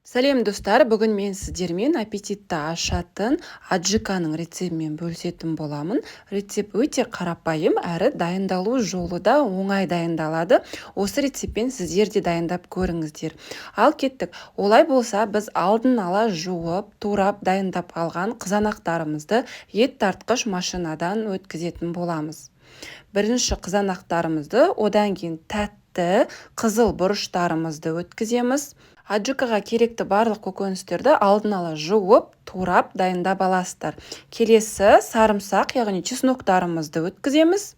Сәлем достар, бүгін мен сіздермен аппетитті ашатын аджиканың рецебімен бөлісетін боламын. Рецепт өте қарапайым әрі дайындалу жолы да оңай дайындалады. Осы рецептпен сіздер де дайындап көріңіздер. Ал кеттік. Олай болса, біз алдын ала жуып, турап дайындап алған қызанақтарымызды ет тартқыш машинадан өткізетін боламыз. Бірінші қызанақтарымызды, одан кейін тәтті қызыл бұрыштарымызды өткіземіз. Аджикаға керекті барлық көкөністерді алдын ала жуып, турап дайындап аласыздар. Келесі сарымсақ, яғни чесноктарымызды өткіземіз.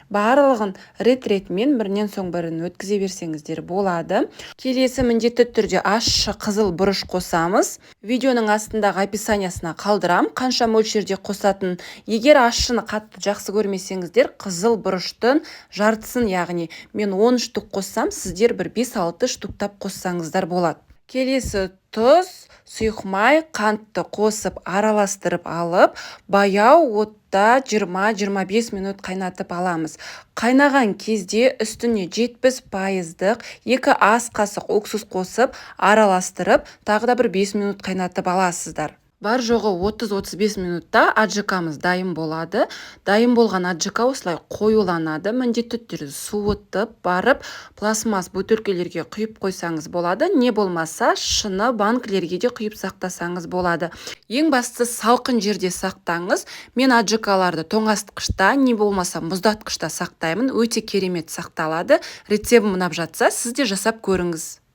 Барлығын рет-ретмен бірінен соң бірін өткізе берсеңіздер болады. Келесі міндетті түрде ащы қызыл бұрыш қосамыз. Видеоның астындағы описаниясына қалдырам, қанша мөлшерде қосатын. Егер ащыны қатты жақсы көрмесеңіздер, қызыл бұрыштың жартысын, яғни мен 10 штук қоссам, сіздер бір 5-6 штуктап қоссаңыздар болады. Келесі тұз, сұйық май, қантты қосып араластырып алып, баяу отта 20-25 минут қайнатып аламыз. Қайнаған кезде үстіне 70%-лық 2 ас қасық уксус қосып араластырып, тағы да бір 5 минут қайнатып аласыздар. Бар жоғы 30-35 минутта аджикамыз дайын болады. Дайын болған аджика осылай қоюланады. Міндетті түрде суытып барып, пластмасс бөтелкелерге құйып қойсаңыз болады. Не болмаса, шыны банкілерге де құйып сақтасаңыз болады. Ең бастысы салқын жерде сақтаңыз. Мен аджикаларды тоңазытқышта, не болмаса мұздатқышта сақтаймын. Өте керемет сақталады. Рецебім ұнап жатса, сіз де жасап көріңіз.